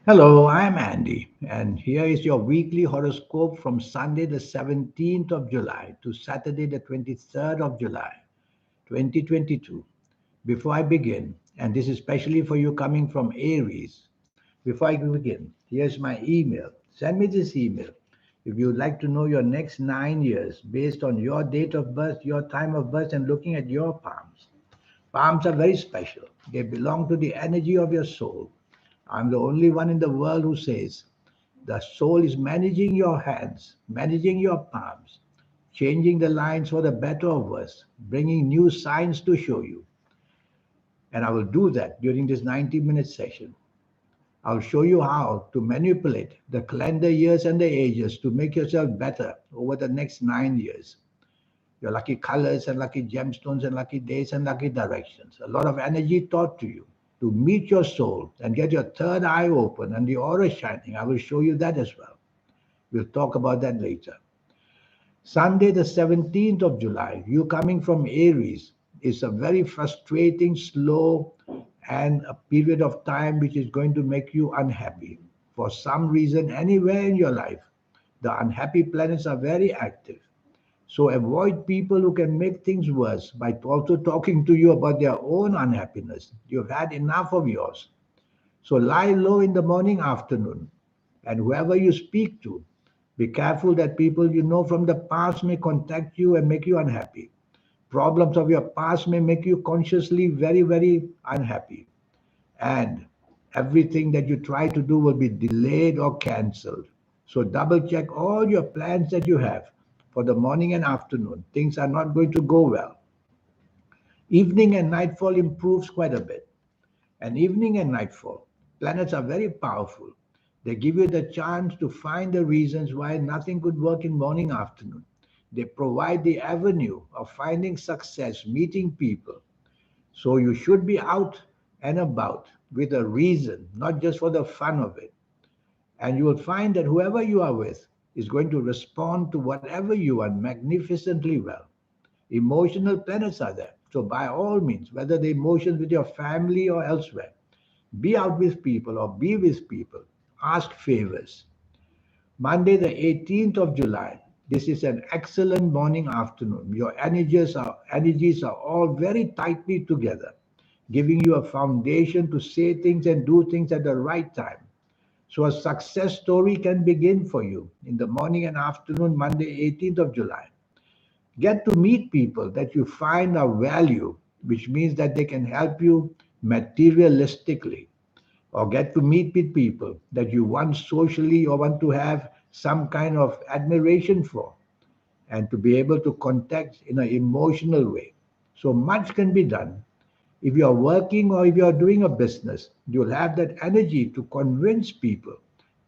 Hello, I'm Andy, and here is your weekly horoscope from Sunday, the 17th of July to Saturday, the 23rd of July, 2022. Before I begin, and this is especially for you coming from Aries, before I begin, here's my email. Send me this email if you would like to know your next 9 years based on your date of birth, your time of birth, and looking at your palms. Palms are very special. They belong to the energy of your soul. I'm the only one in the world who says the soul is managing your hands, managing your palms, changing the lines for the better or worse, bringing new signs to show you. And I will do that during this 90-minute session. I'll show you how to manipulate the calendar years and the ages to make yourself better over the next 9 years. Your lucky colors and lucky gemstones and lucky days and lucky directions. A lot of energy taught to you to meet your soul and get your third eye open and the aura shining. I will show you that as well. We'll talk about that later. Sunday, the 17th of July, you coming from Aries, is a very frustrating, slow, and a period of time which is going to make you unhappy. For some reason, anywhere in your life, the unhappy planets are very active. So avoid people who can make things worse by also talking to you about their own unhappiness. You've had enough of yours. So lie low in the morning, afternoon, and whoever you speak to, be careful that people you know from the past may contact you and make you unhappy. Problems of your past may make you consciously very, very unhappy. And everything that you try to do will be delayed or cancelled. So double check all your plans that you have for the morning and afternoon. Things are not going to go well. Evening and nightfall improves quite a bit. And evening and nightfall, planets are very powerful. They give you the chance to find the reasons why nothing could work in morning afternoon. They provide the avenue of finding success, meeting people. So you should be out and about with a reason, not just for the fun of it. And you will find that whoever you are with is going to respond to whatever you are magnificently well. Emotional planets are there. So by all means, whether the emotions with your family or elsewhere, be out with people or be with people. Ask favors. Monday, the 18th of July. This is an excellent morning afternoon. Your energies are all very tightly together, giving you a foundation to say things and do things at the right time. So a success story can begin for you in the morning and afternoon, Monday, 18th of July. Get to meet people that you find are value, which means that they can help you materialistically, or get to meet with people that you want socially or want to have some kind of admiration for, and to be able to contact in an emotional way. So much can be done. If you're working or if you're doing a business, you'll have that energy to convince people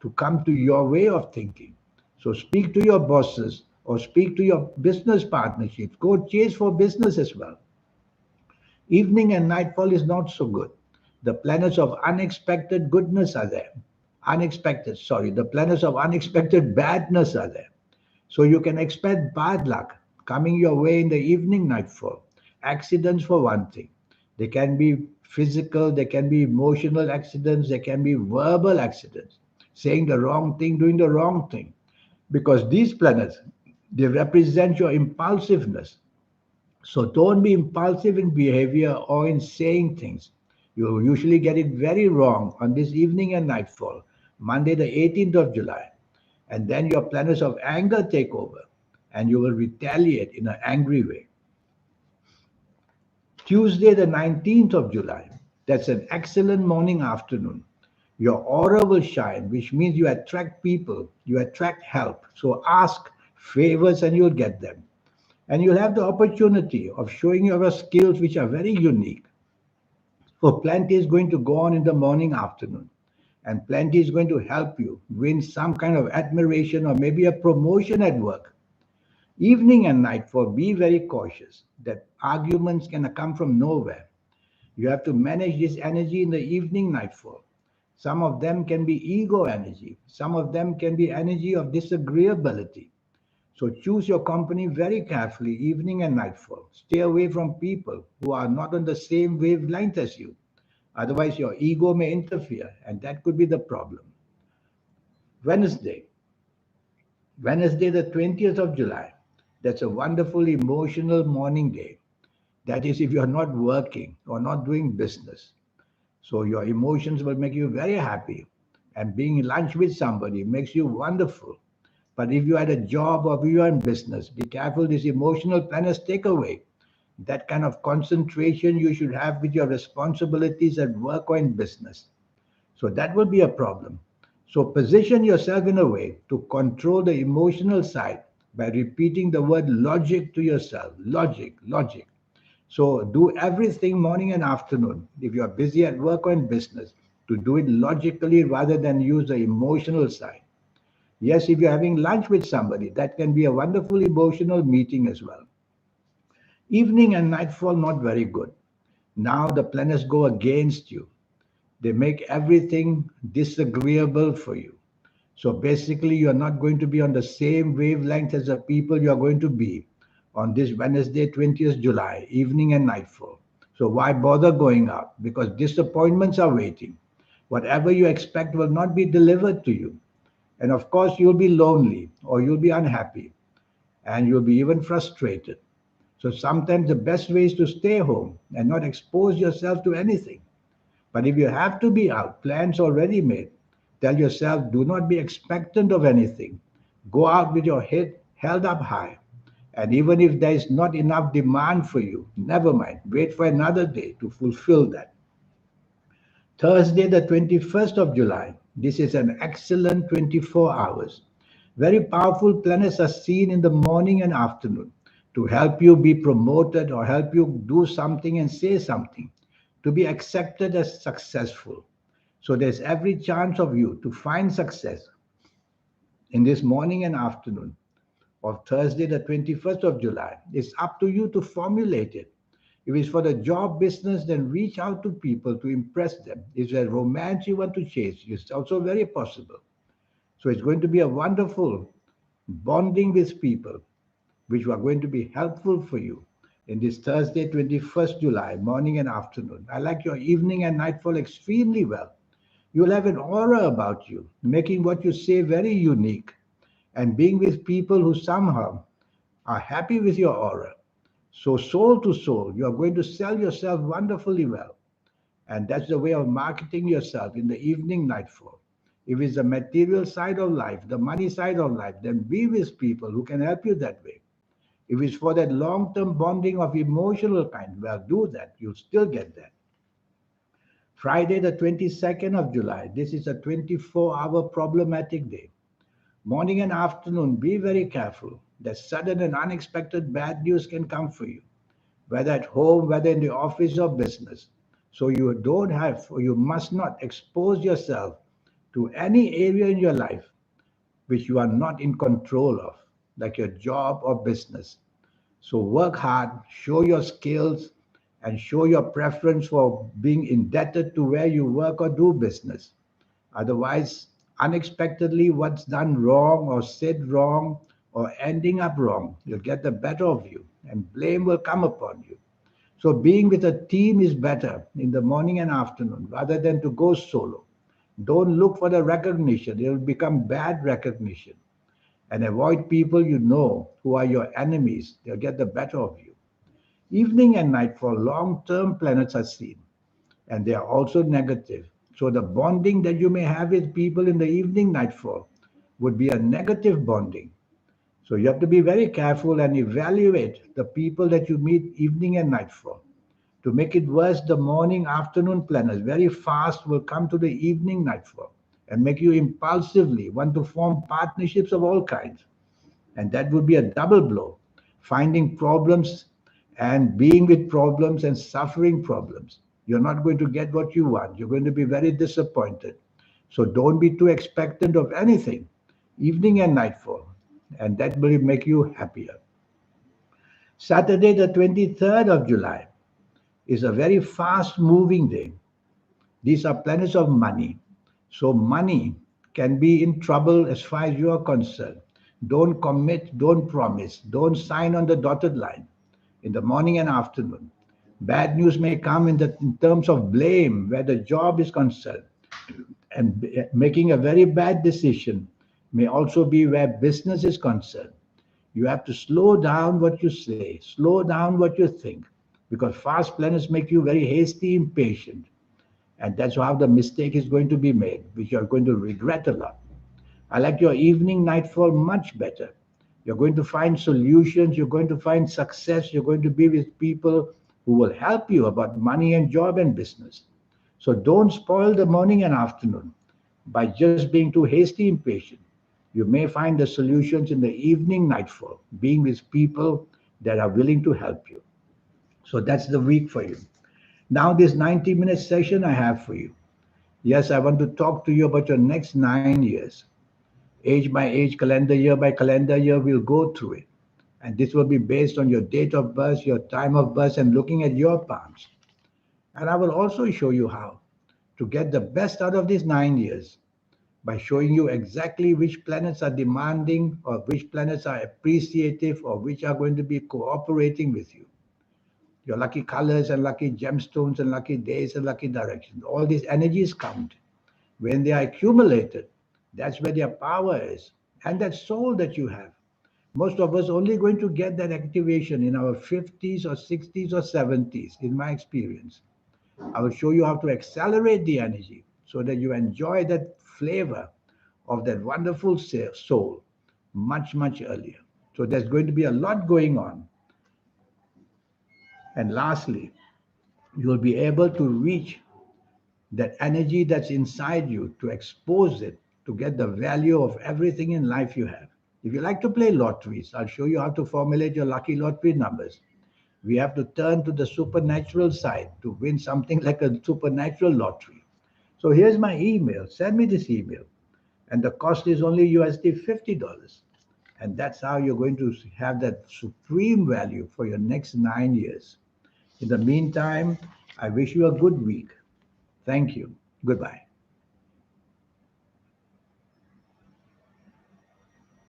to come to your way of thinking. So speak to your bosses or speak to your business partnerships. Go chase for business as well. Evening and nightfall is not so good. The planets of unexpected goodness are there. The planets of unexpected badness are there. So you can expect bad luck coming your way in the evening nightfall. Accidents, for one thing. They can be physical, they can be emotional accidents, they can be verbal accidents. Saying the wrong thing, doing the wrong thing. Because these planets, they represent your impulsiveness. So don't be impulsive in behavior or in saying things. You usually get it very wrong on this evening and nightfall, Monday, the 18th of July. And then your planets of anger take over and you will retaliate in an angry way. Tuesday, the 19th of July, that's an excellent morning afternoon. Your aura will shine, which means you attract people, you attract help. So ask favors and you'll get them. And you'll have the opportunity of showing your skills, which are very unique. So plenty is going to go on in the morning, afternoon, and plenty is going to help you win some kind of admiration or maybe a promotion at work. Evening and nightfall, be very cautious that arguments can come from nowhere. You have to manage this energy in the evening nightfall. Some of them can be ego energy, some of them can be energy of disagreeability. So choose your company very carefully, evening and nightfall. Stay away from people who are not on the same wavelength as you. Otherwise, your ego may interfere, and that could be the problem. Wednesday, Wednesday, the 20th of July. That's a wonderful emotional morning day. That is, if you're not working or not doing business. So your emotions will make you very happy. And being lunch with somebody makes you wonderful. But if you had a job or if you are in business, be careful, these emotional planners take away that kind of concentration you should have with your responsibilities at work or in business. So that will be a problem. So position yourself in a way to control the emotional side by repeating the word logic to yourself. Logic, logic. So do everything morning and afternoon if you are busy at work or in business to do it logically rather than use the emotional side. Yes, if you're having lunch with somebody, that can be a wonderful emotional meeting as well. Evening and nightfall, not very good. Now the planets go against you. They make everything disagreeable for you. So basically, you're not going to be on the same wavelength as the people you're going to be on this Wednesday, 20th July, evening and nightfall. So why bother going out? Because disappointments are waiting. Whatever you expect will not be delivered to you. And of course, you'll be lonely or you'll be unhappy and you'll be even frustrated. So sometimes the best way is to stay home and not expose yourself to anything. But if you have to be out, plans already made, tell yourself do not be expectant of anything. Go out with your head held up high. And even if there is not enough demand for you, never mind. Wait for another day to fulfill that. Thursday, the 21st of July. This is an excellent 24 hours. Very powerful planets are seen in the morning and afternoon to help you be promoted or help you do something and say something, to be accepted as successful. So there's every chance of you to find success in this morning and afternoon of Thursday, the 21st of July. It's up to you to formulate it. If it's for the job business, then reach out to people to impress them. If there's romance you want to chase, it's also very possible. So it's going to be a wonderful bonding with people, which are going to be helpful for you in this Thursday, 21st July, morning and afternoon. I like your evening and nightfall extremely well. You'll have an aura about you, making what you say very unique and being with people who somehow are happy with your aura. So, soul to soul, you are going to sell yourself wonderfully well. And that's the way of marketing yourself in the evening nightfall. If it's the material side of life, the money side of life, then be with people who can help you that way. If it's for that long term bonding of emotional kind, well, do that. You'll still get that. Friday, the 22nd of July. This is a 24-hour problematic day. Morning and afternoon, be very careful that sudden and unexpected bad news can come for you, whether at home, whether in the office or business. So you don't have, or you must not expose yourself to any area in your life which you are not in control of, like your job or business. So work hard, show your skills, and show your preference for being indebted to where you work or do business. Otherwise, unexpectedly, what's done wrong or said wrong or ending up wrong, you'll get the better of you and blame will come upon you. So, being with a team is better in the morning and afternoon rather than to go solo. Don't look for the recognition, it will become bad recognition. And avoid people you know who are your enemies, they'll get the better of you. Evening and night for long term planets are seen and they are also negative. So the bonding that you may have with people in the evening nightfall would be a negative bonding. So you have to be very careful and evaluate the people that you meet evening and nightfall. To make it worse, the morning afternoon planners very fast will come to the evening nightfall and make you impulsively want to form partnerships of all kinds. And that would be a double blow. Finding problems and being with problems and suffering problems. You're not going to get what you want. You're going to be very disappointed. So don't be too expectant of anything, evening and nightfall. And that will make you happier. Saturday, the 23rd of July, is a very fast moving day. These are planets of money. So money can be in trouble as far as you are concerned. Don't commit, don't promise, don't sign on the dotted line in the morning and afternoon. Bad news may come in terms of blame, where the job is concerned, and making a very bad decision may also be where business is concerned. You have to slow down what you say, slow down what you think, because fast planners make you very hasty, impatient. And that's how the mistake is going to be made, which you're going to regret a lot. I like your evening nightfall much better. You're going to find solutions, you're going to find success, you're going to be with people who will help you about money and job and business. So don't spoil the morning and afternoon by just being too hasty, impatient. You may find the solutions in the evening nightfall, being with people that are willing to help you. So that's the week for you. Now, this 90-minute session I have for you. Yes, I want to talk to you about your next 9 years. Age by age, calendar year, we'll go through it. And this will be based on your date of birth, your time of birth, and looking at your palms. And I will also show you how to get the best out of these 9 years by showing you exactly which planets are demanding or which planets are appreciative or which are going to be cooperating with you. Your lucky colors and lucky gemstones and lucky days and lucky directions. All these energies count. When they are accumulated, that's where their power is. And that soul that you have. Most of us only going to get that activation in our 50s or 60s or 70s, in my experience. I will show you how to accelerate the energy so that you enjoy that flavor of that wonderful soul much, much earlier. So there's going to be a lot going on. And lastly, you'll be able to reach that energy that's inside you, to expose it, to get the value of everything in life you have. If you like to play lotteries, I'll show you how to formulate your lucky lottery numbers. We have to turn to the supernatural side to win something like a supernatural lottery. So here's my email. Send me this email. And the cost is only USD $50. And that's how you're going to have that supreme value for your next 9 years. In the meantime, I wish you a good week. Thank you. Goodbye.